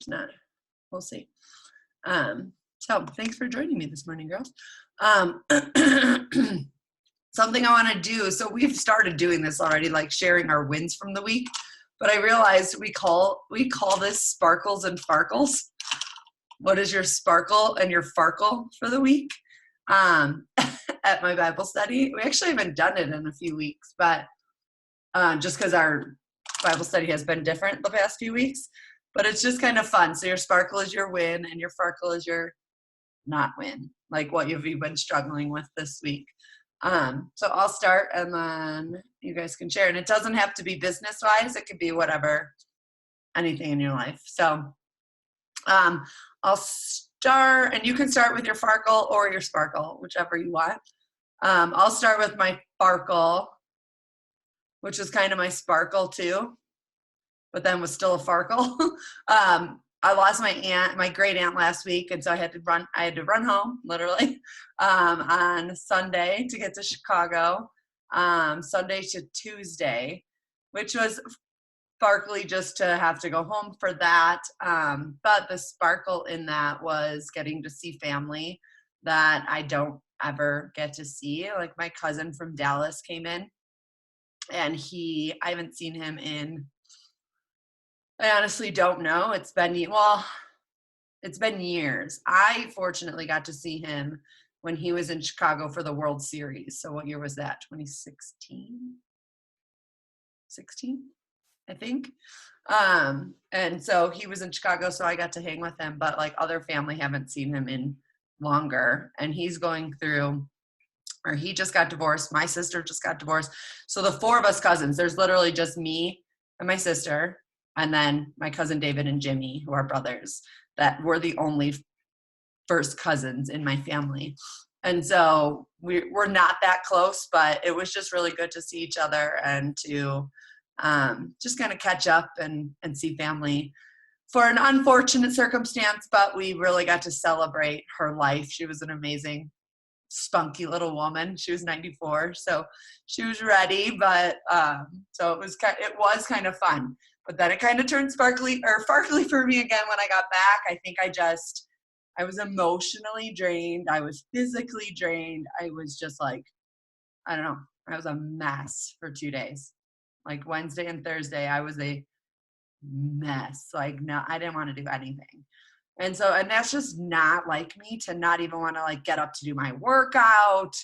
not, we'll see. So thanks for joining me this morning, girls. Something I want to do. So we've started doing this already, like sharing our wins from the week. But I realized we call this sparkles and farkles. What is your sparkle and your farkle for the week? At my Bible study, we actually haven't done it in a few weeks, but just because our Bible study has been different the past few weeks. But it's just kind of fun. So your sparkle is your win, and your farkle is your not win, like what have you been struggling with this week. So I'll start, and then you guys can share. And it doesn't have to be business wise. It could be whatever, anything in your life. So I'll start, and you can start with your farkle or your sparkle, whichever you want. I'll start with my farkle, which is kind of my sparkle too, but then was still a farkle. I lost my great aunt last week, and so I had to run home literally on Sunday to get to Chicago, Sunday to Tuesday, which was sparkly just to have to go home for that. But the sparkle in that was getting to see family that I don't ever get to see. Like my cousin from Dallas came in, and I haven't seen him in, I honestly don't know. It's been years. I fortunately got to see him when he was in Chicago for the World Series. So what year was that? 2016? 16, I think. And so he was in Chicago, so I got to hang with him, but like other family haven't seen him in longer. And he's going through, or he just got divorced. My sister just got divorced. So the four of us cousins, there's literally just me and my sister, and then my cousin David and Jimmy, who are brothers, that were the only first cousins in my family. And so we're not that close, but it was just really good to see each other and to just kind of catch up and see family for an unfortunate circumstance, but we really got to celebrate her life. She was an amazing, spunky little woman. She was 94, so she was ready, but so it was kind of fun. But then it kind of turned farkly for me again when I got back. I think I was emotionally drained. I was physically drained. I was just like, I don't know. I was a mess for 2 days. Like Wednesday and Thursday, I was a mess. Like, no, I didn't want to do anything. And that's just not like me, to not even want to like get up to do my workout.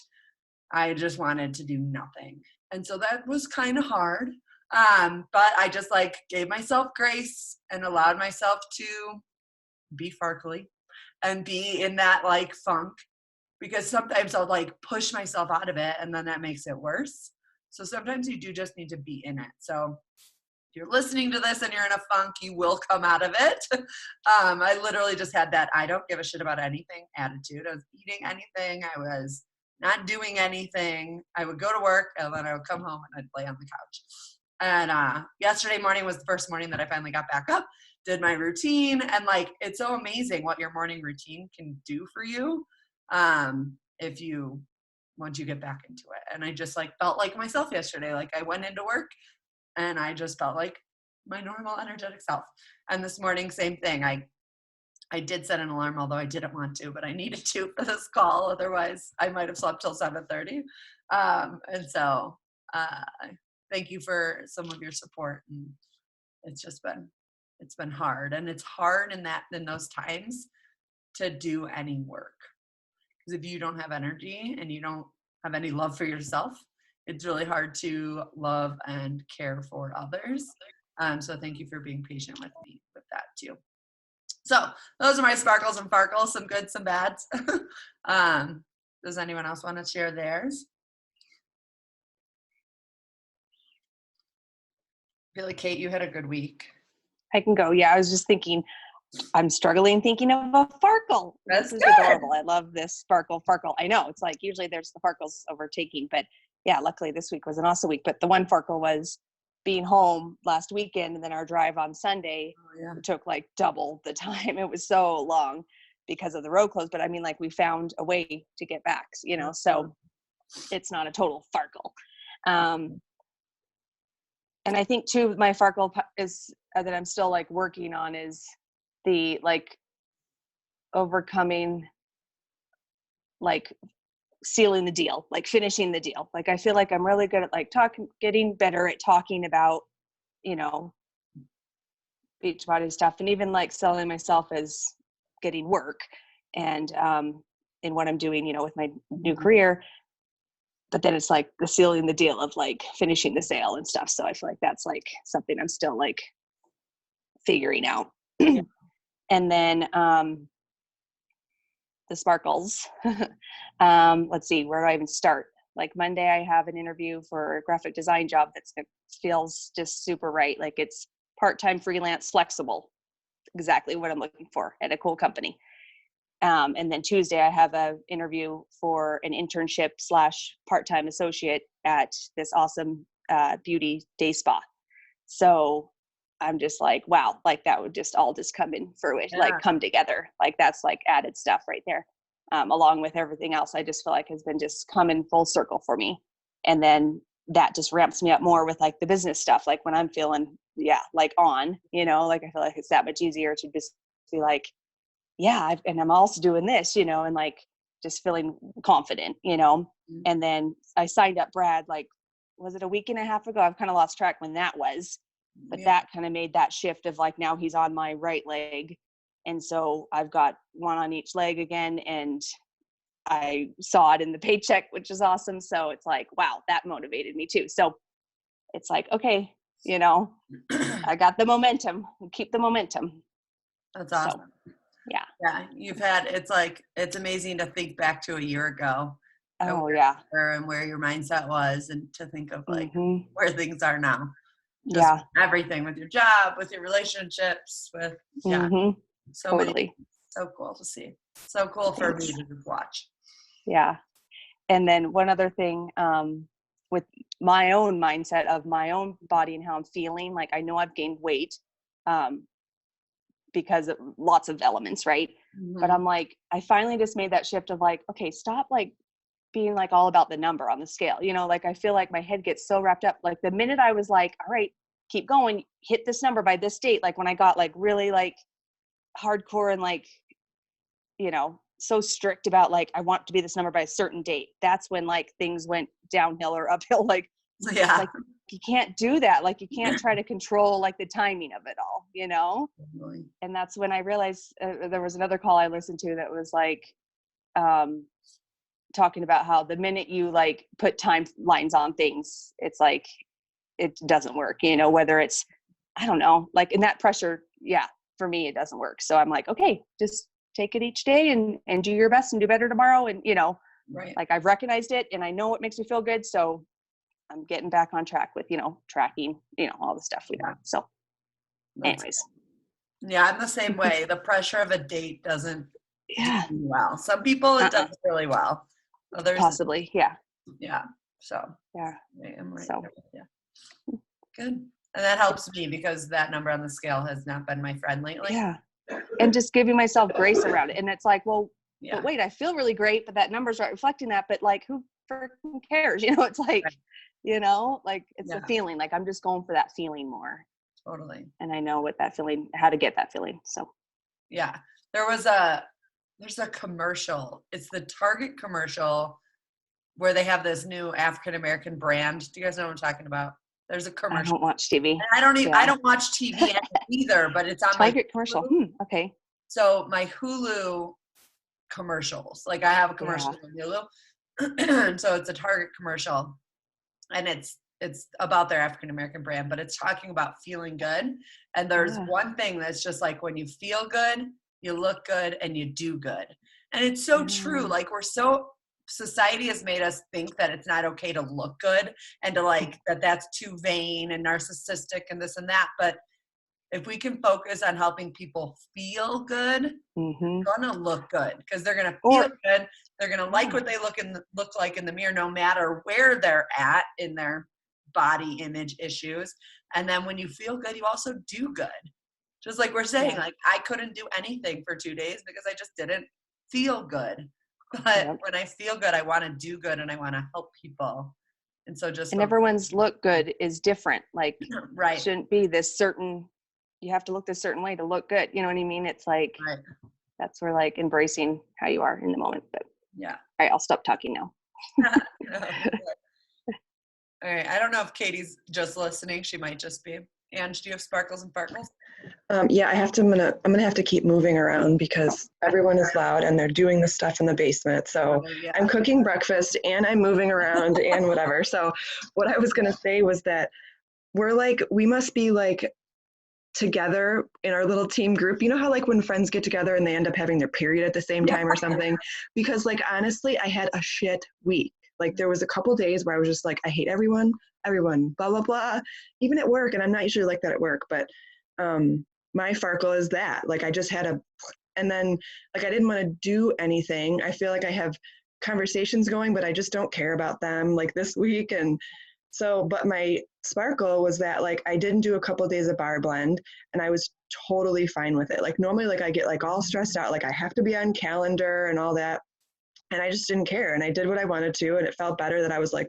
I just wanted to do nothing. And so that was kind of hard. But I just like gave myself grace and allowed myself to be farkly and be in that like funk, because sometimes I'll like push myself out of it and then that makes it worse. So sometimes you do just need to be in it. So if you're listening to this and you're in a funk, you will come out of it. I literally just had that I don't give a shit about anything attitude. I was eating anything. I was not doing anything. I would go to work and then I would come home and I'd lay on the couch. And yesterday morning was the first morning that I finally got back up, did my routine. And like, it's so amazing what your morning routine can do for you once you get back into it. And I just like felt like myself yesterday. Like I went into work and I just felt like my normal energetic self. And this morning, same thing. I did set an alarm, although I didn't want to, but I needed to for this call. Otherwise, I might have slept till 7:30. And so thank you for some of your support. And it's been hard. And it's hard in those times to do any work. Because if you don't have energy and you don't have any love for yourself, it's really hard to love and care for others. So thank you for being patient with me with that too. So those are my sparkles and farkles, some good, some bads. Does anyone else want to share theirs? I feel like, Kate, you had a good week. I can go. Yeah, I was just thinking, I'm struggling thinking of a farkle. That's this is good. Adorable. I love this sparkle. I know it's like usually there's the farkles overtaking, but yeah, luckily this week was an awesome week. But the one farkle was being home last weekend, and then our drive on Sunday took like double the time. It was so long because of the road closed. But I mean, like we found a way to get back, so it's not a total farkle. And I think too, my farkle is that I'm still like working on is the like overcoming, like sealing the deal, like finishing the deal. Like I feel like I'm really good at like getting better at talking about, you know, Beachbody stuff, and even like selling myself as getting work and in what I'm doing, you know, with my new career. But then it's like the sealing the deal of like finishing the sale and stuff. So I feel like that's like something I'm still like figuring out. Yeah. And then the sparkles. Let's see, where do I even start? Like Monday, I have an interview for a graphic design job that feels just super right. Like it's part-time, freelance, flexible, exactly what I'm looking for at a cool company. And then Tuesday, I have an interview for an internship / part-time associate at this awesome beauty day spa. So I'm just like, wow, like that would just all just come in fruition, like come together. Like that's like added stuff right there. Along with everything else, I just feel like has been just coming full circle for me. And then that just ramps me up more with like the business stuff. Like when I'm feeling, like on, you know, like I feel like it's that much easier to just be like, and I'm also doing this, you know, and like just feeling confident, you know. And then I signed up Brad, like, was it a week and a half ago? I've kind of lost track when that was, but that kind of made that shift of like, now he's on my right leg. And so I've got one on each leg again, and I saw it in the paycheck, which is awesome. So it's like, wow, that motivated me too. So it's like, okay, you know, I got the momentum, keep the momentum. That's awesome. So, yeah, it's amazing to think back to a year ago. And where your mindset was, and to think of like where things are now. Just everything with your job, with your relationships, with so totally many. So cool to see. So cool for me to just watch. Yeah. And then one other thing, with my own mindset of my own body and how I'm feeling, like I know I've gained weight because of lots of elements, right? But I'm like, I finally just made that shift of like, okay, stop like being like all about the number on the scale, you know, like I feel like my head gets so wrapped up. Like the minute I was like, all right, keep going, hit this number by this date. Like when I got like really like hardcore and like, you know, so strict about like, I want to be this number by a certain date. That's when like things went downhill or uphill. Like you can't do that. Like you can't try to control like the timing of it all, you know? And that's when I realized there was another call I listened to that was like, talking about how the minute you like put timelines on things, it's like, it doesn't work, you know, whether it's, I don't know, like in that pressure. For me, it doesn't work. So I'm like, okay, just take it each day and do your best and do better tomorrow. And, you know, like I've recognized it and I know what makes me feel good. So I'm getting back on track with, you know, tracking, you know, all the stuff we got. So anyways. Yeah, I'm the same way. The pressure of a date doesn't do well. Some people it does really well. Others possibly. Yeah. So I am right there with you. Good. And that helps me because that number on the scale has not been my friend lately. And just giving myself grace around it. And it's like, well, but wait, I feel really great, but that number's not reflecting that. But like, who freaking cares? You know, it's like, you know, like it's a feeling. Like I'm just going for that feeling more. Totally. And I know what that feeling, how to get that feeling. So there's a commercial. It's the Target commercial where they have this new African American brand. Do you guys know what I'm talking about? There's a commercial. I don't watch TV. And I don't watch TV either, but it's on Target commercial. Okay. So my Hulu commercials, like I have a commercial on Hulu. So it's a Target commercial and it's about their African American brand, but it's talking about feeling good. And there's one thing that's just like when you feel good, you look good and you do good. And it's so true. Like society has made us think that it's not okay to look good and to like that's too vain and narcissistic and this and that. But if we can focus on helping people feel good, they're gonna look good because they're gonna feel good. They're gonna like what they look like in the mirror, no matter where they're at in their body image issues. And then when you feel good, you also do good. Just like we're saying, like I couldn't do anything for 2 days because I just didn't feel good. But when I feel good, I want to do good and I want to help people. And so everyone's look good is different. Like shouldn't be this certain, you have to look a certain way to look good. You know what I mean? It's like, Right. that's where like embracing how you are in the moment. But Yeah. all right, I'll stop talking now. All right. I don't know if Katie's just listening. She might just be. Ange, do you have sparkles and farkles? Yeah, I'm gonna have to keep moving around because everyone is loud and they're doing the stuff in the basement. So Yeah. I'm cooking breakfast and I'm moving around and whatever. So what I was gonna say was that we must be like together in our little team group. You know how like when friends get together and they end up having their period at the same time or something? Because like honestly, I had a shit week. Like there was a couple days where I was just like, I hate everyone, blah blah blah. Even at work, and I'm not usually like that at work, but my Farkle is that. Like I just had and then like I didn't want to do anything. I feel like I have conversations going, but I just don't care about them like this week. And so, but my sparkle was that like I didn't do a couple of days of bar blend and I was totally fine with it. Like normally like I get like all stressed out, like I have to be on calendar and all that. And I just didn't care. And I did what I wanted to. And it felt better that I was like,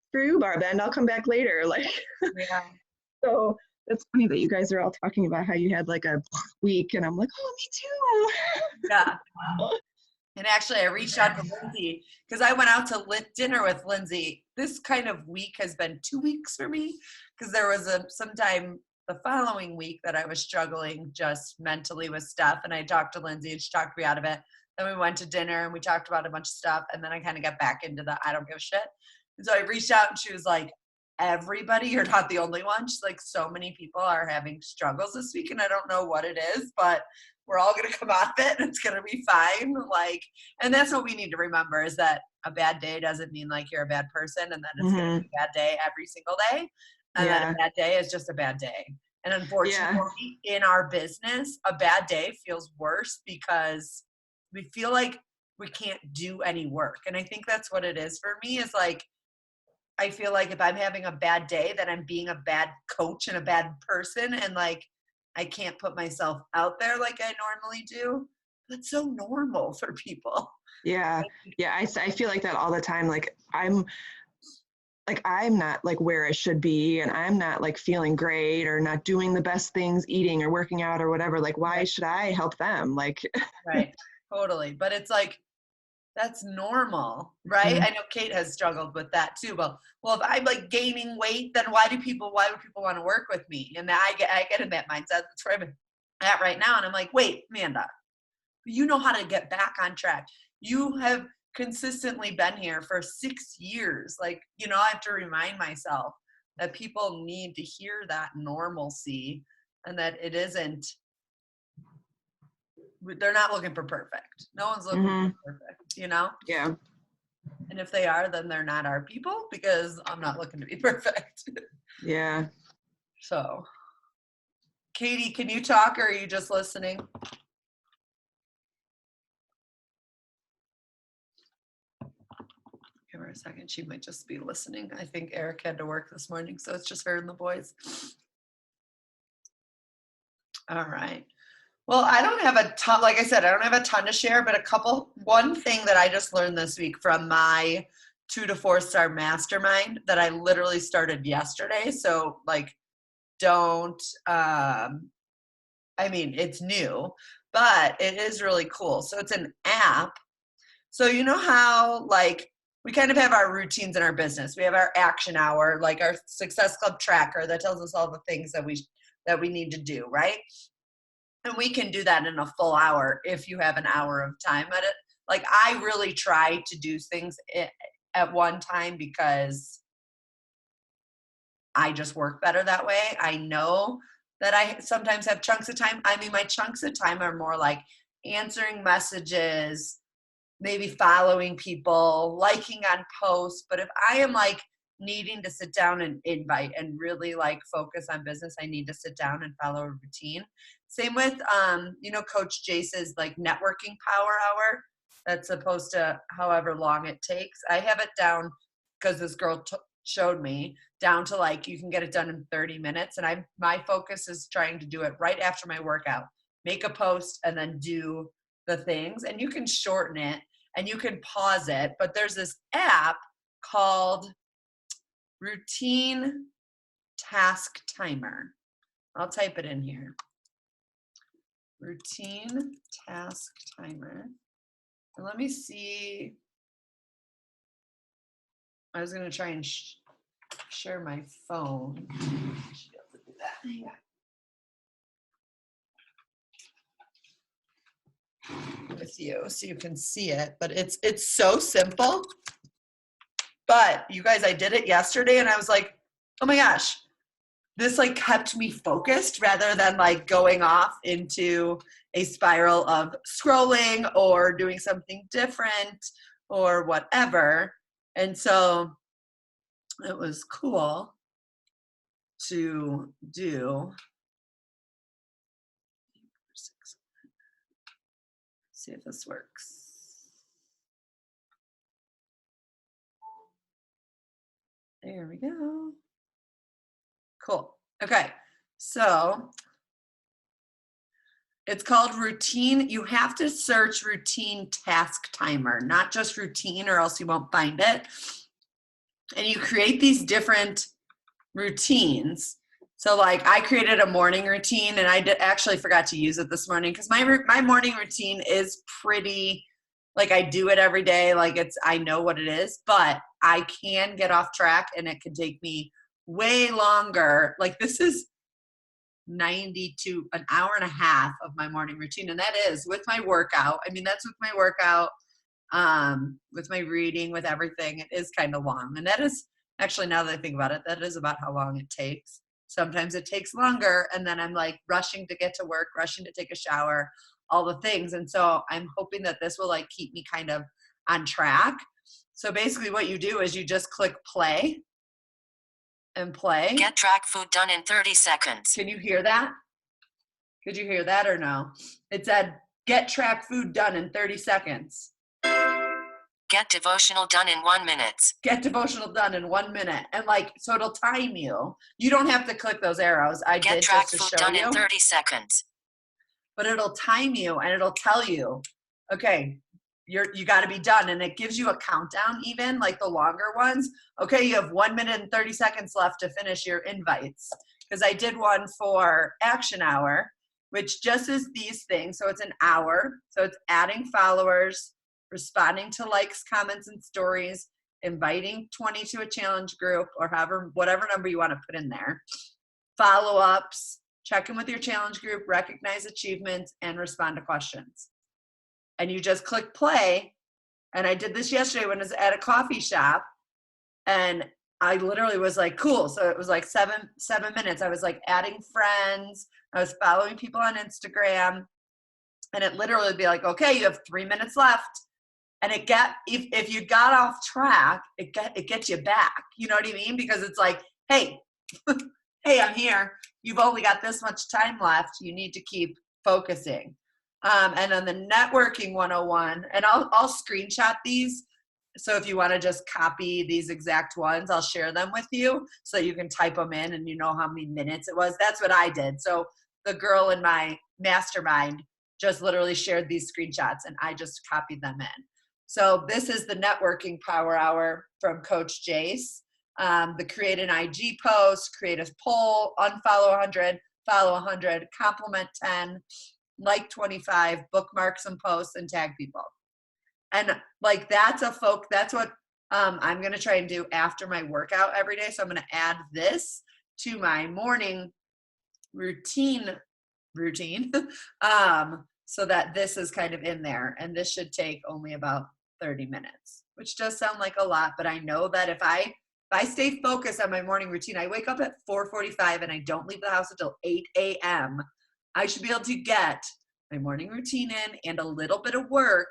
screw you, bar blend, I'll come back later. Like, Yeah. so it's funny that you guys are all talking about how you had like a week and I'm like, oh, me too. Yeah. And actually, I reached out to Lindsay because I went out to dinner with Lindsay. This kind of week has been 2 weeks for me because there was sometime the following week that I was struggling just mentally with stuff. And I talked to Lindsay and she talked me out of it. Then we went to dinner and we talked about a bunch of stuff. And then I kind of got back into the I don't give a shit. And so I reached out and she was like, everybody, you're not the only one. She's like, so many people are having struggles this week and I don't know what it is, but we're all going to come out of it and it's going to be fine. Like, and that's what we need to remember is that a bad day doesn't mean like you're a bad person and that it's going to be a bad day every single day. And that a bad day is just a bad day. And unfortunately, in our business, a bad day feels worse because we feel like we can't do any work. And I think that's what it is for me is like, I feel like if I'm having a bad day, then I'm being a bad coach and a bad person. And like, I can't put myself out there like I normally do. That's so normal for people. Yeah. Yeah. I feel like that all the time. Like I'm not like where I should be and I'm not like feeling great or not doing the best things, eating or working out or whatever. Like, why should I help them? Like, right. Totally. But it's like, that's normal, right? I know Kate has struggled with that too. Well, if I'm like gaining weight, then why would people want to work with me? And I get in that mindset. That's where I'm at right now. And I'm like, wait, Amanda, you know how to get back on track. You have consistently been here for 6 years. Like, I have to remind myself that people need to hear that normalcy and that it isn't, they're not looking for perfect. No one's looking for perfect, Yeah. And if they are, then they're not our people because I'm not looking to be perfect. Yeah. So, Katie, can you talk or are you just listening? Give her a second. She might just be listening. I think Eric had to work this morning, so it's just her and the boys. All right. Well, I don't have a ton, like I said, I don't have a ton to share, but one thing that I just learned this week from my 2 to 4 star mastermind that I literally started yesterday. So like, it's new, but it is really cool. So it's an app. So you know how like we kind of have our routines in our business. We have our action hour, like our Success Club tracker that tells us all the things that we need to do, right? And we can do that in a full hour if you have an hour of time at it. Like I really try to do things at one time because I just work better that way. I know that I sometimes have chunks of time. I mean, my chunks of time are more like answering messages, maybe following people, liking on posts. But if I am like needing to sit down and invite and really like focus on business, I need to sit down and follow a routine. Same with, Coach Jace's like networking power hour that's supposed to however long it takes. I have it down because this girl showed me down to like, you can get it done in 30 minutes. And my focus is trying to do it right after my workout, make a post and then do the things. And you can shorten it and you can pause it. But there's this app called Routine Task Timer. I'll type it in here. routine task timer. And let me see. I was going to try and share my phone. I should be able to do that. Yeah. With you so you can see it, but it's so simple. But you guys, I did it yesterday and I was like, oh my gosh, this like kept me focused rather than like going off into a spiral of scrolling or doing something different or whatever. And so it was cool to do. See if this works. There we go. Cool. Okay. So it's called routine. You have to search routine task timer, not just routine, or else you won't find it. And you create these different routines. So like I created a morning routine and I actually forgot to use it this morning because my morning routine is pretty, like I do it every day. Like I know what it is, but I can get off track and it can take me way longer. Like this is 90 to an hour and a half of my morning routine. And that is with my workout. I mean, that's with my workout, with my reading, with everything. It is kind of long. And that is actually, now that I think about it, that is about how long it takes. Sometimes it takes longer. And then I'm like rushing to get to work, rushing to take a shower, all the things. And so I'm hoping that this will like keep me kind of on track. So basically what you do is you just click play and play. Get track food done in 30 seconds. Can you hear that? Could you hear that or no? It said, get track food done in 30 seconds. Get devotional done in 1 minute. Get devotional done in 1 minute. And like, so it'll time you. You don't have to click those arrows. I Get did track just to food show done you. in 30 seconds. But it'll time you and it'll tell you, okay, you got to be done. And it gives you a countdown, even like the longer ones. Okay, you have 1 minute and 30 seconds left to finish your invites. Because I did one for Action Hour, which just is these things. So it's an hour. So it's adding followers, responding to likes, comments, and stories, inviting 20 to a challenge group, or whatever number you want to put in there. Follow-ups, check in with your challenge group, recognize achievements, and respond to questions. And you just click play. And I did this yesterday when I was at a coffee shop, and I literally was like, cool. So it was like seven minutes. I was like adding friends. I was following people on Instagram, and it literally would be like, okay, you have 3 minutes left. And if you got off track, it gets you back. You know what I mean? Because it's like, hey, hey, I'm here. You've only got this much time left. You need to keep focusing. And then the networking 101, and I'll screenshot these. So if you want to just copy these exact ones, I'll share them with you so that you can type them in and you know how many minutes it was. That's what I did. So the girl in my mastermind just literally shared these screenshots and I just copied them in. So this is the networking power hour from Coach Jace. The create an IG post, create a poll, unfollow 100, follow 100, compliment 10, like 25, bookmark some posts, and tag people. And like that's what I'm going to try and do after my workout every day. So I'm going to add this to my morning routine so that this is kind of in there. And this should take only about 30 minutes, which does sound like a lot, but I know that if I stay focused on my morning routine, I wake up at 4:45 and I don't leave the house until 8 a.m. I should be able to get my morning routine in and a little bit of work.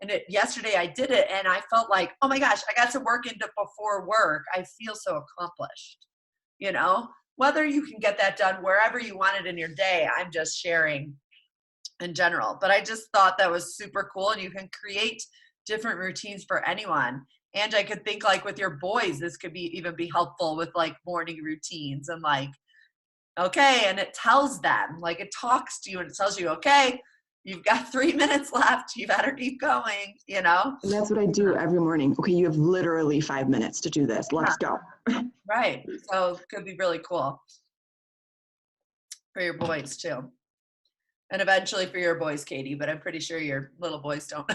And yesterday I did it and I felt like, oh my gosh, I got some work into before work. I feel so accomplished, you know, whether you can get that done wherever you want it in your day. I'm just sharing in general, but I just thought that was super cool. And you can create different routines for anyone. And I could think like with your boys, this could even be helpful with like morning routines and like, okay. And it tells them, like it talks to you and it tells you, okay, you've got 3 minutes left. You better keep going, you know? And that's what I do every morning. Okay, you have literally 5 minutes to do this. Let's go. Right. So it could be really cool for your boys too. And eventually for your boys, Katie, but I'm pretty sure your little boys don't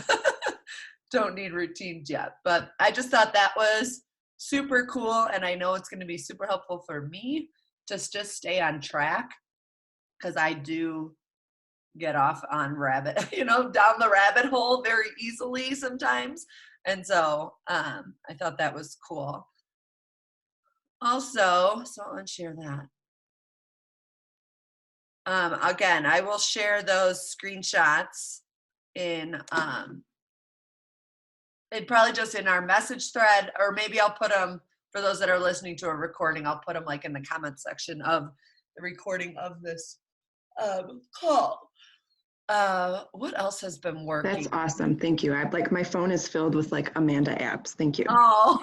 don't need routines yet. But I just thought that was super cool, and I know it's going to be super helpful for me to just stay on track, because I do get off on down the rabbit hole very easily sometimes. And so I thought that was cool. Also, so I'll unshare that. Again, I will share those screenshots in probably just in our message thread, or maybe I'll put them for those that are listening to a recording. I'll put them like in the comment section of the recording of this call. What else has been working? That's awesome. Thank you. My phone is filled with like Amanda apps. Thank you. Oh.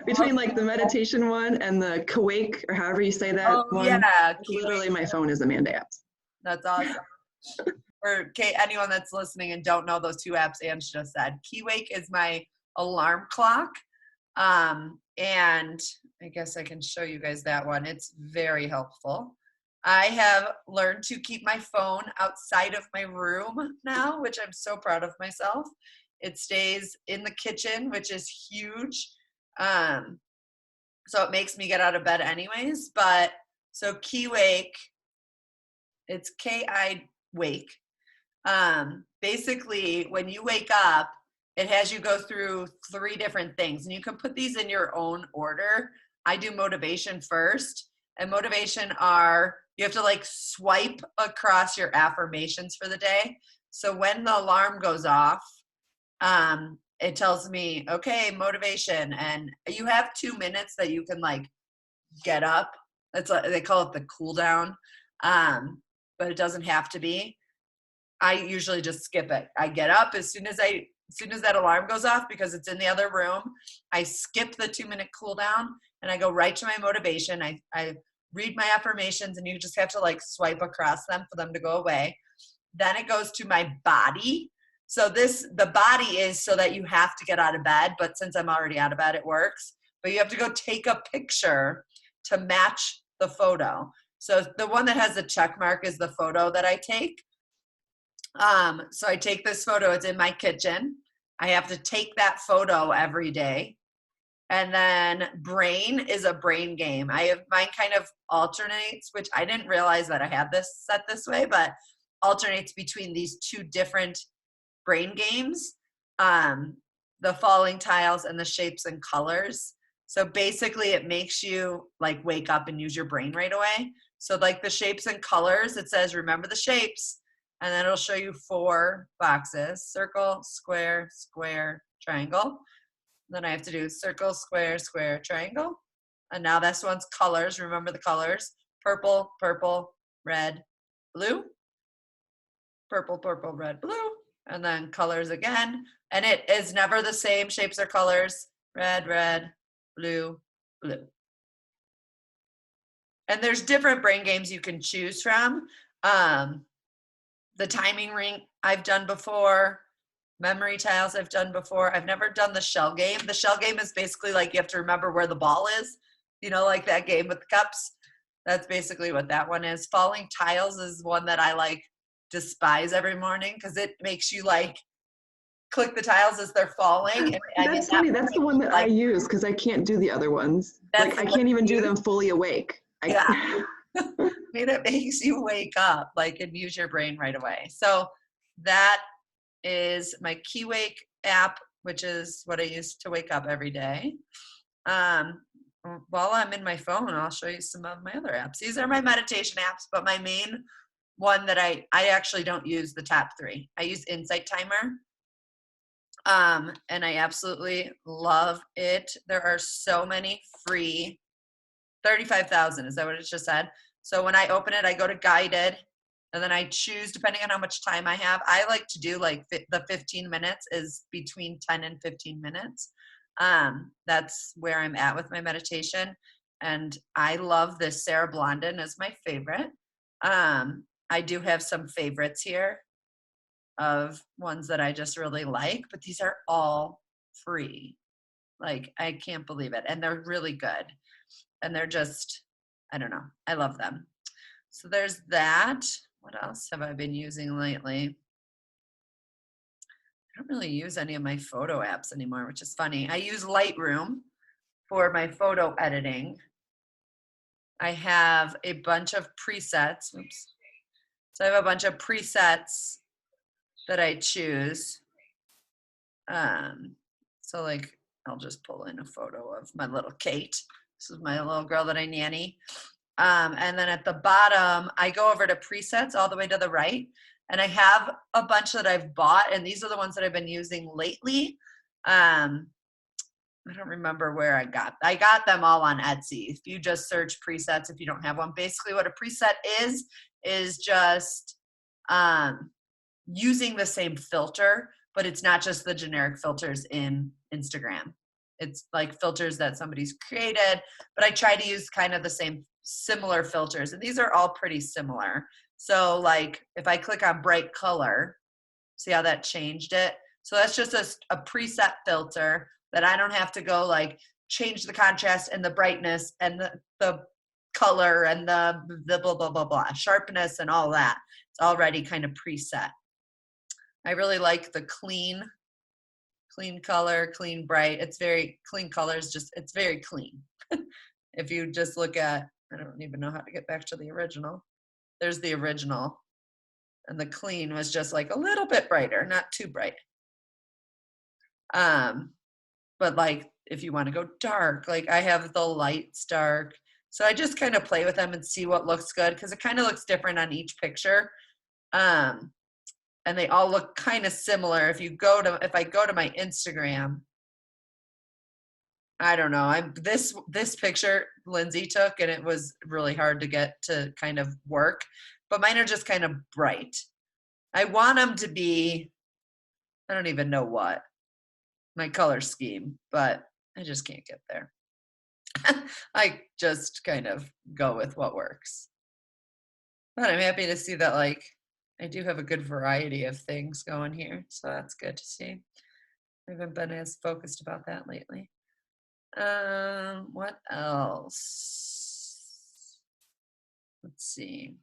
Between like the meditation one and the Kawake, or however you say that one, Yeah. literally my phone is Amanda apps. That's awesome. For anyone that's listening and don't know those two apps Ange just said, KeyWake is my alarm clock. And I guess I can show you guys that one. It's very helpful. I have learned to keep my phone outside of my room now, which I'm so proud of myself. It stays in the kitchen, which is huge. So it makes me get out of bed anyways. But so KeyWake, it's K-I Wake. Basically, when you wake up, it has you go through 3 different things, and you can put these in your own order. I do motivation first, and motivation you have to like swipe across your affirmations for the day. So when the alarm goes off, it tells me, okay, motivation, and you have 2 minutes that you can like get up. It's like, they call it the cool down, but it doesn't have to be. I usually just skip it. I get up as soon as that alarm goes off, because it's in the other room. I skip the 2-minute cool down and I go right to my motivation. I read my affirmations, and you just have to like swipe across them for them to go away. Then it goes to my body. So the body is so that you have to get out of bed, but since I'm already out of bed, it works. But you have to go take a picture to match the photo. So the one that has the check mark is the photo that I take. So I take this photo, it's in my kitchen. I have to take that photo every day. And then brain is a brain game. Mine kind of alternates, which I didn't realize that I had this set this way, but alternates between these 2 different brain games, the falling tiles and the shapes and colors. So basically it makes you like wake up and use your brain right away. So like the shapes and colors, it says, remember the shapes. And then it'll show you 4 boxes: circle, square, square, triangle. Then I have to do circle, square, square, triangle. And now this one's colors. Remember the colors: purple, purple, red, blue. Purple, purple, red, blue. And then colors again. And it is never the same shapes or colors: red, red, blue, blue. And there's different brain games you can choose from. The timing ring I've done before. Memory tiles I've done before. I've never done the shell game. The shell game is basically like you have to remember where the ball is, like that game with the cups. That's basically what that one is. Falling tiles is one that I like despise every morning, because it makes you like click the tiles as they're falling. That's funny. That's the one that I use, because I can't do the other ones. Like I can't even do them fully awake. Yeah. I mean, it makes you wake up and use your brain right away. So that is my KeyWake app, which is what I use to wake up every day. While I'm in my phone, I'll show you some of my other apps. These are my meditation apps, but my main one that I actually don't use the top 3. I use Insight Timer. And I absolutely love it. There are so many free, 35,000. Is that what it just said? So when I open it, I go to guided, and then I choose, depending on how much time I have. I like to do the 15 minutes is between 10 and 15 minutes. That's where I'm at with my meditation. And I love this. Sarah Blondin is my favorite. I do have some favorites here of ones that I just really like, but these are all free. I can't believe it. And they're really good. And they're just, I don't know. I love them. So there's that. What else have I been using lately? I don't really use any of my photo apps anymore, which is funny. I use Lightroom for my photo editing. I have a bunch of presets. Oops. So I have a bunch of presets that I choose. So like, I'll just pull in a photo of my little Kate. This is my little girl that I nanny. And then at the bottom, I go over to presets all the way to the right. And I have a bunch that I've bought, and these are the ones that I've been using lately. I don't remember where I got them all on Etsy. If you just search presets, if you don't have one, basically what a preset is just using the same filter, but it's not just the generic filters in Instagram. It's like filters that somebody's created, but I try to use kind of the same similar filters, and these are all pretty similar. So like if I click on bright color, see how that changed it? So that's just a preset filter that I don't have to go like change the contrast and the brightness and the color and the blah, blah, blah, blah, sharpness and all that. It's already kind of preset. I really like the clean color, clean bright. It's very clean colors, it's very clean. If you just look at, I don't even know how to get back to the original. There's the original. And the clean was just like a little bit brighter, not too bright. But like if you want to go dark, like I have the lights dark. So I just kind of play with them and see what looks good, because it kind of looks different on each picture. And they all look kind of similar. If I go to my Instagram, I don't know. This picture Lindsay took, and it was really hard to get to kind of work, but mine are just kind of bright. I want them to be, I don't even know what my color scheme, but I just can't get there. I just kind of go with what works. But I'm happy to see that like I do have a good variety of things going here, so that's good to see. I haven't been as focused about that lately. What else? Let's see.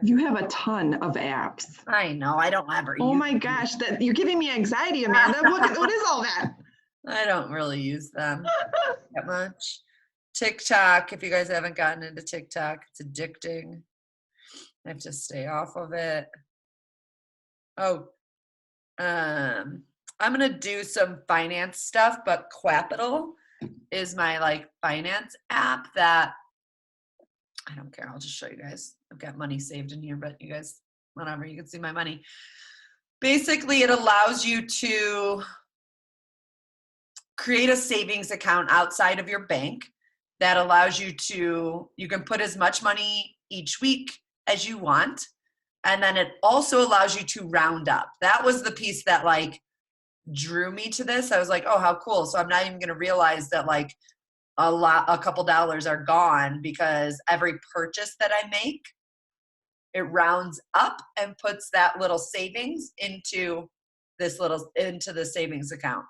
You have a ton of apps. I know. I don't ever. Oh my gosh, that you're giving me anxiety, Amanda. What is all that? I don't really use them that much. TikTok. If you guys haven't gotten into TikTok, it's addicting. I have to stay off of it. Oh, I'm gonna do some finance stuff, but Qapital is my like finance app that I don't care. I'll just show you guys. I've got money saved in here, but you guys, whatever, you can see my money. Basically, it allows you to create a savings account outside of your bank that allows you can put as much money each week as you want. And then it also allows you to round up. That was the piece that like drew me to this. I was like, oh, how cool. So I'm not even going to realize that like a couple dollars are gone, because every purchase that I make, it rounds up and puts that little savings into the savings account.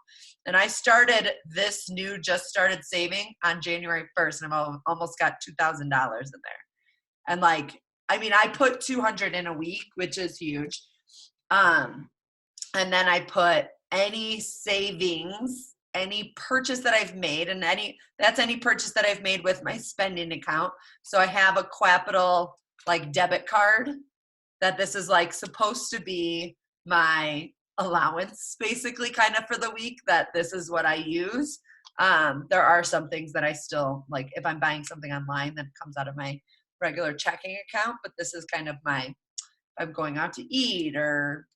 And I started just started saving on January 1st, and I've almost got $2,000 in there. And like, I mean, I put 200 in a week, which is huge. And then I put any savings, any purchase that I've made, and that's any purchase that I've made with my spending account. So I have a Qapital like debit card that this is like supposed to be my allowance basically kind of for the week, that this is what I use. There are some things that I still like, if I'm buying something online, that comes out of my regular checking account, but this is kind of if I'm going out to eat or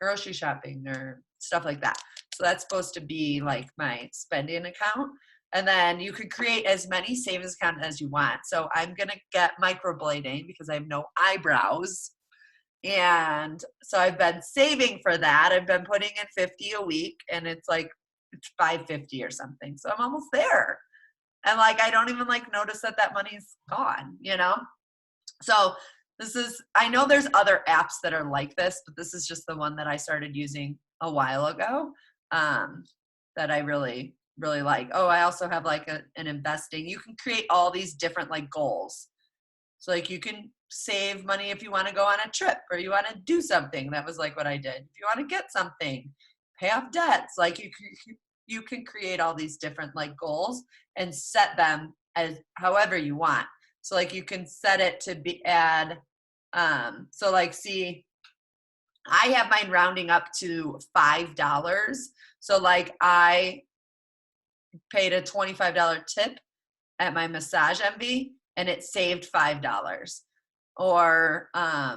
grocery shopping or stuff like that. So that's supposed to be like my spending account. And then you could create as many savings accounts as you want. So I'm going to get microblading because I have no eyebrows. And so I've been saving for that. I've been putting in $50 a week, and it's $550 or something. So I'm almost there. And like, I don't even like notice that money's gone, you know? So I know there's other apps that are like this, but this is just the one that I started using a while ago, that I really really like. Oh, I also have like an investing. You can create all these different like goals. So like you can save money if you want to go on a trip or you want to do something. That was like what I did. If you want to get something, pay off debts. Like you can create all these different like goals and set them as however you want. So like you can set it to be so like see, I have mine rounding up to $5. So like I paid a $25 tip at my Massage Envy and it saved $5. Or I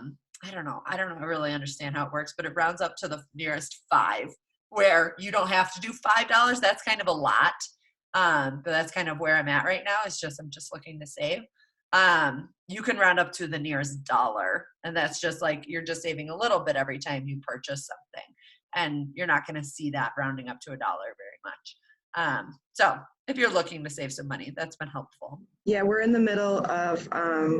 don't know really understand how it works, but it rounds up to the nearest 5 where you don't have to do $5. That's kind of a lot. But that's kind of where I'm at right now. I'm just looking to save. You can round up to the nearest dollar, and that's just like you're just saving a little bit every time you purchase something, and you're not going to see that rounding up to $1 very much. So if you're looking to save some money, that's been helpful. Yeah, we're in the middle of,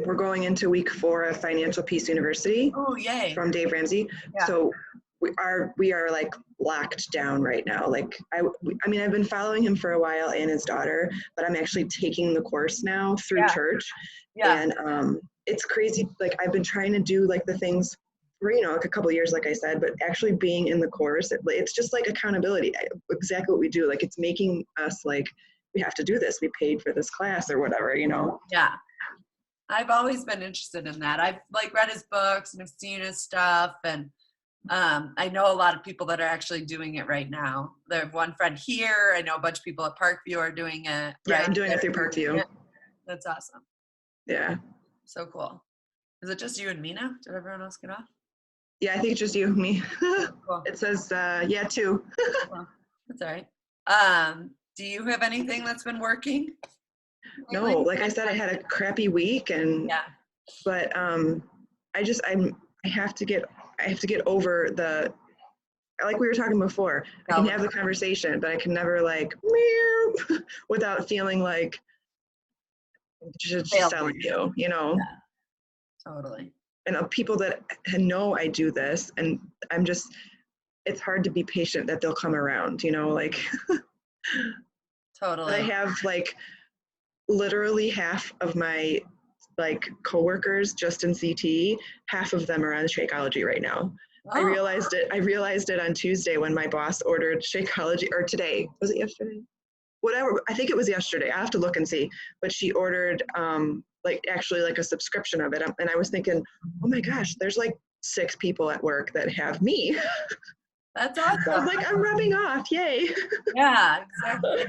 we're going into week 4 of Financial Peace University Oh, yay. from Dave Ramsey. Yeah. So we are like locked down right now. Like I mean, I've been following him for a while and his daughter, but I'm actually taking the course now through church. Yeah. And it's crazy. Like I've been trying to do like the things for, like a couple of years, like I said, but actually being in the course, it's just like accountability, exactly what we do. Like it's making us like, we have to do this. We paid for this class or whatever, Yeah. I've always been interested in that. I've like read his books and I've seen his stuff, and I know a lot of people that are actually doing it right now. There's one friend here. I know a bunch of people at Parkview are doing it. Yeah, right? I'm doing it through Parkview. That's awesome. Yeah. So cool. Is it just you and me now? Did everyone else get off? Yeah, I think it's just you and me. Cool. It says, 2. Well, that's all right. Do you have anything that's been working? No, like I said, I had a crappy week, but I have to get over like we were talking before. I can have the conversation, but I can never like without feeling like just telling you, Yeah, totally. And people that know I do this, and it's hard to be patient that they'll come around, like. Totally. I have like literally half of my like coworkers just in CT, half of them are on Shakeology right now. Oh. I realized it on Tuesday when my boss ordered Shakeology, or today. Was it yesterday? Whatever. I think it was yesterday. I have to look and see. But she ordered like actually like a subscription of it. And I was thinking, oh my gosh, there's like 6 people at work that have me. That's awesome. So I was like, I'm rubbing off. Yay. Yeah, exactly.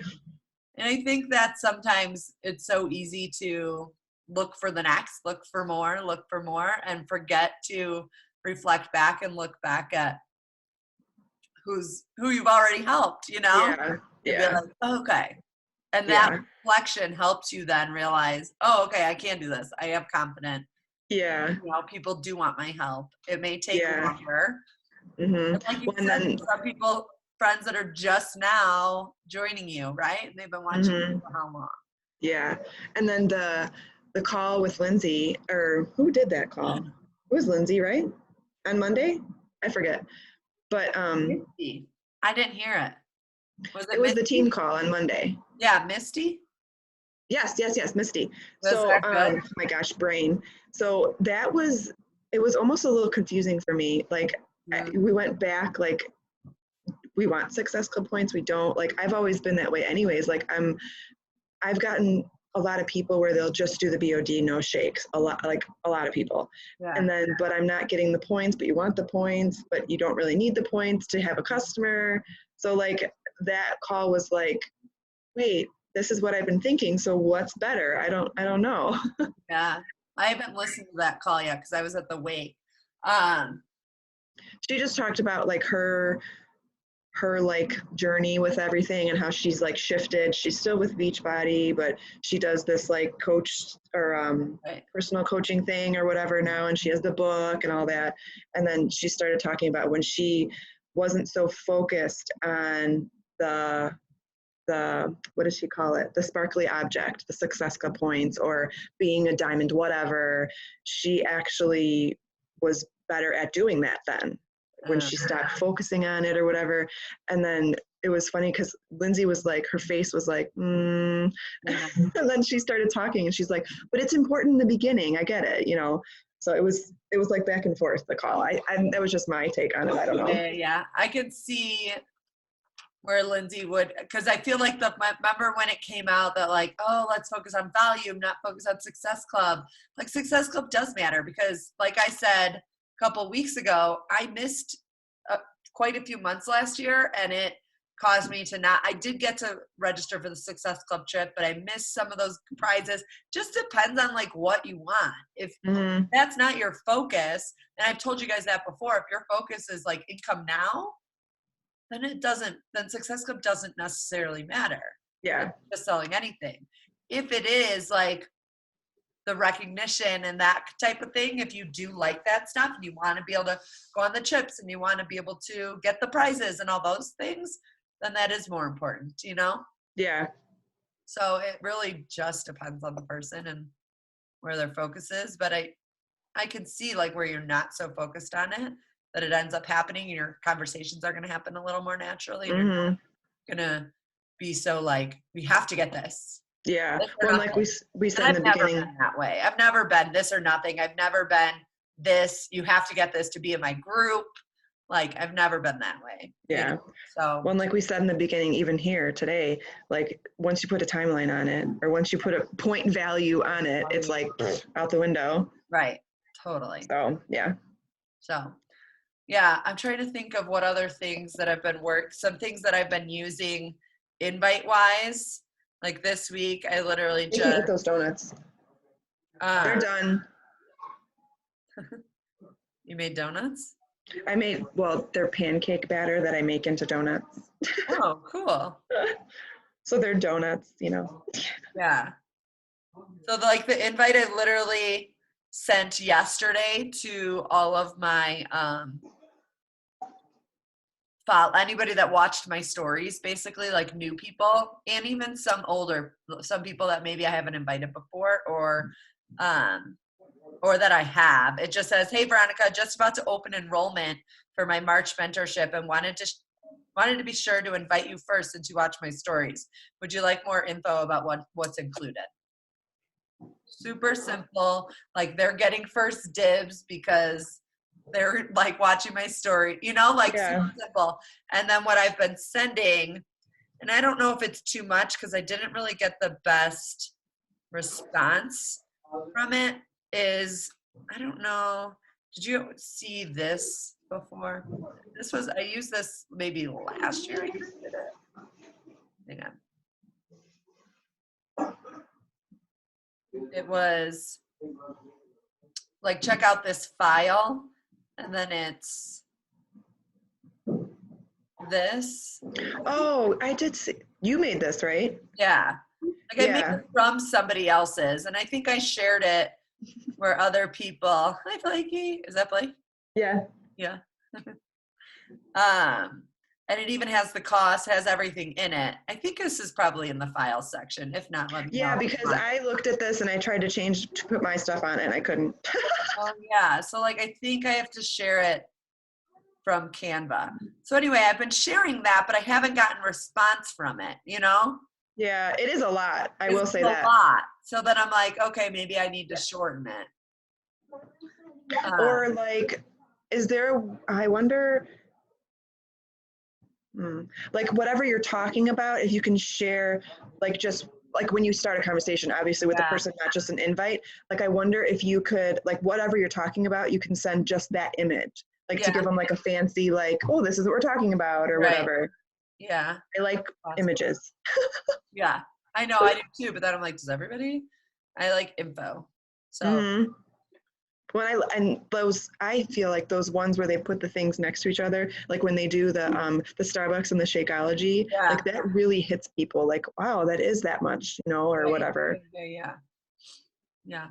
And I think that sometimes it's so easy to look for the next, look for more, and forget to reflect back and look back at who you've already helped, Yeah. Be like, oh, okay. And that reflection helps you then realize, oh, okay, I can do this. I am confident. Yeah. People do want my help. It may take longer. Mm-hmm. Like you said, some people, friends that are just now joining you, right? And they've been watching you for how long? Yeah. And then the call with Lindsay, or who did that call? It was Lindsay, right? On Monday? I forget. But Misty. I didn't hear it. It was the team call on Monday. Yeah, Misty? Yes, Misty. Was so that good? oh my gosh, brain. So it was almost a little confusing for me. Like we went back, like we want Success Club points, we don't. Like I've always been that way anyways. Like I've gotten a lot of people where they'll just do the BOD, no shakes, a lot of people. Yeah. And then, but I'm not getting the points, but you want the points, but you don't really need the points to have a customer. So like that call was like, wait, this is what I've been thinking. So what's better? I don't know. Yeah. I haven't listened to that call yet because I was at the wake. She just talked about like her like journey with everything and how she's like shifted. She's still with Beachbody, but she does this like coach or personal coaching thing or whatever now, and she has the book and all that. And then she started talking about when she wasn't so focused on the what does she call it? The sparkly object, the Success Club points or being a diamond, whatever. She actually was better at doing that then when she stopped focusing on it or whatever. And then it was funny because Lindsay was like, her face was like, Yeah. and then she started talking and she's like, but it's important in the beginning. I get it, you know? So it was like back and forth, the call. That was just my take on it. I don't know. Yeah. I could see where Lindsay would, because I feel like remember when it came out that like, oh, let's focus on volume, not focus on Success Club. Like Success Club does matter because like I said a couple weeks ago, I missed quite a few months last year and it caused me to not, I did get to register for the Success Club trip, but I missed some of those prizes. Just depends on like what you want. If that's not your focus, and I've told you guys that before, if your focus is like income now, then Success Club doesn't necessarily matter. Yeah. Just selling anything. If it is like the recognition and that type of thing, if you do like that stuff and you want to be able to go on the trips and you want to be able to get the prizes and all those things, then that is more important, you know? Yeah. So it really just depends on the person and where their focus is. But I can see like where you're not so focused on it, that it ends up happening and your conversations are going to happen a little more naturally. And you're not going to be so like, we have to get this. Yeah. This or Well, like nothing. we said And in the I've never beginning. been that way. I've never been this or nothing. I've never been this, you have to get this to be in my group. Like I've never been that way. Yeah. You know? So Well, and like we said in the beginning, even here today, like once you put a timeline on it or once you put a point value on it, it's like out the window. right. Totally. So yeah. So yeah, I'm trying to think of what other things that have been some things that I've been using invite wise. Like this week, I literally You can eat just those donuts. They're done. You made donuts? I made, well, they're pancake batter that I make into donuts. Oh, cool. So they're donuts, you know. Yeah. So like the invite I literally sent yesterday to all of my anybody that watched my stories, basically like new people and even some people that maybe I haven't invited before or that I have. It just says, hey Veronica, just about to open enrollment for my March mentorship and wanted to be sure to invite you first since you watch my stories. Would you like more info about what's included? Super simple. Like they're getting first dibs because they're like watching my story, you know, like super simple. And then what I've been sending, and I don't know if it's too much because I didn't really get the best response from it, is, I don't know, did you see this before? I used this maybe last year. I did it. Hang on. It was like, check out this file, and then it's this. Oh, I did see, you made this, right? Yeah. Like I made it from somebody else's, and I think I shared it where other people, hi Blakey, is that Blake? Yeah. Yeah. And it even has the cost, has everything in it. I think this is probably in the file section. If not, let me know. Yeah, because I looked at this and I tried to put my stuff on it and I couldn't. Oh yeah. So like I think I have to share it from Canva. So anyway, I've been sharing that, but I haven't gotten response from it, you know? Yeah, it is a lot. I will say that. A lot. So then I'm like, okay, maybe I need to shorten it. Or like, I wonder, like whatever you're talking about, if you can share, like just like when you start a conversation, obviously with the person, not just an invite, like I wonder if you could, like whatever you're talking about, you can send just that image, like to give them like a fancy, like, oh, this is what we're talking about or whatever. Yeah. I like images. Yeah, I know, I do too, but then I'm like, does everybody? I like info. So I feel like those ones where they put the things next to each other, like when they do the Starbucks and the Shakeology, like that really hits people. Like, wow, that is that much, you know, or whatever. Yeah.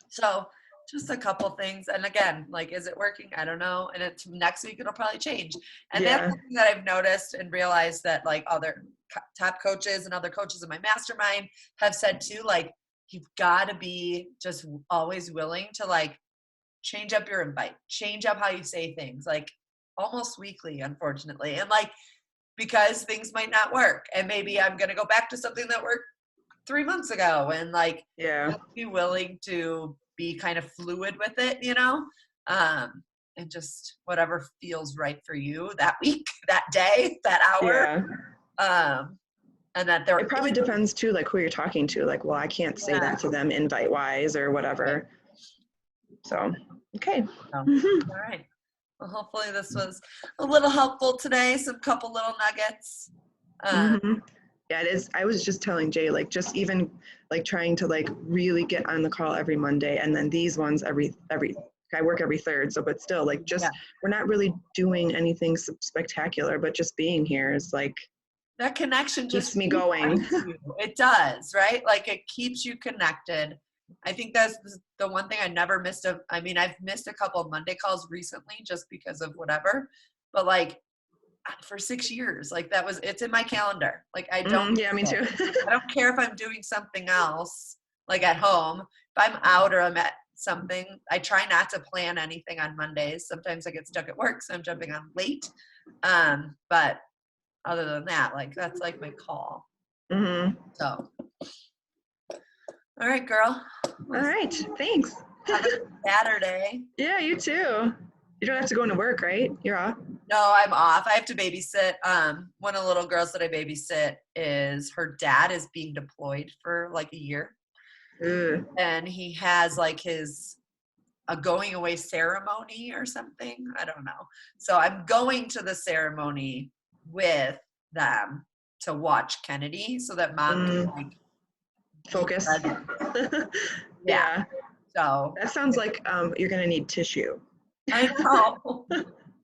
So just a couple things, and again, like, is it working? I don't know. And it's next week; it'll probably change. And that's something that I've noticed and realized that like other top coaches and other coaches in my mastermind have said too. Like, you've got to be just always willing to like change up your invite, change up how you say things, like almost weekly, unfortunately. And like, because things might not work. And maybe I'm going to go back to something that worked 3 months ago, and like, Yeah. be willing to be kind of fluid with it, and just whatever feels right for you that week, that day, that hour. Yeah. And that there It probably depends too, like who you're talking to. Like, well, I can't say Yeah. that to them invite wise or whatever. So, okay. All right. Well, hopefully this was a little helpful today. Some couple little nuggets. Mhm. Yeah, it is. I was just telling Jay, like, just even like trying to like really get on the call every Monday, and then these ones every. I work every third, so but still, like, just we're not really doing anything spectacular, but just being here is like that connection just keeps me going. It does, right? Like it keeps you connected. I think that's the one thing I never missed. I've missed a couple of Monday calls recently just because of whatever, but like for 6 years, like it's in my calendar. Like I don't, Yeah, me too. I don't care if I'm doing something else, like at home. If I'm out or I'm at something, I try not to plan anything on Mondays. Sometimes I get stuck at work, so I'm jumping on late. But other than that, like that's like my call. So, all right, girl. All right, thanks. Have a Saturday. Yeah, you too. You don't have to go into work, right? You're off. No, I'm off. I have to babysit. One of the little girls that I babysit is her dad is being deployed for like a year. Ugh. And he has like a going away ceremony or something. I don't know. So I'm going to the ceremony with them to watch Kennedy so that mom can like Focus. Yeah. So that sounds like you're gonna need tissue. I know.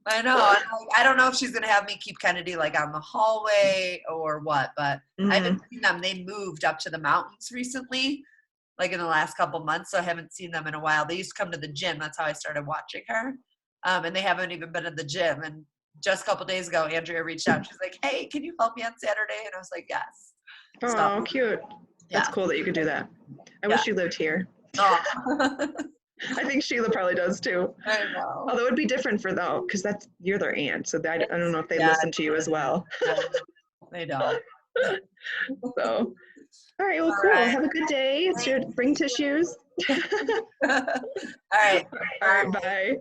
I know. I don't know if she's gonna have me keep Kennedy like on the hallway or what, but I haven't seen them. They moved up to the mountains recently, like in the last couple months, so I haven't seen them in a while. They used to come to the gym. That's how I started watching her. And they haven't even been at the gym. And just a couple days ago, Andrea reached out. She's like, "Hey, can you help me on Saturday?" And I was like, "Yes." Oh, So, cute. That's cool that you could do that. I wish you lived here. Oh. I think Sheila probably does too. I know. Although it'd be different for though, because you're their aunt, so I don't know if they listen to you as well. They don't. So, all right, well, cool. Right. Have a good day. Bring tissues. All right. All right, bye.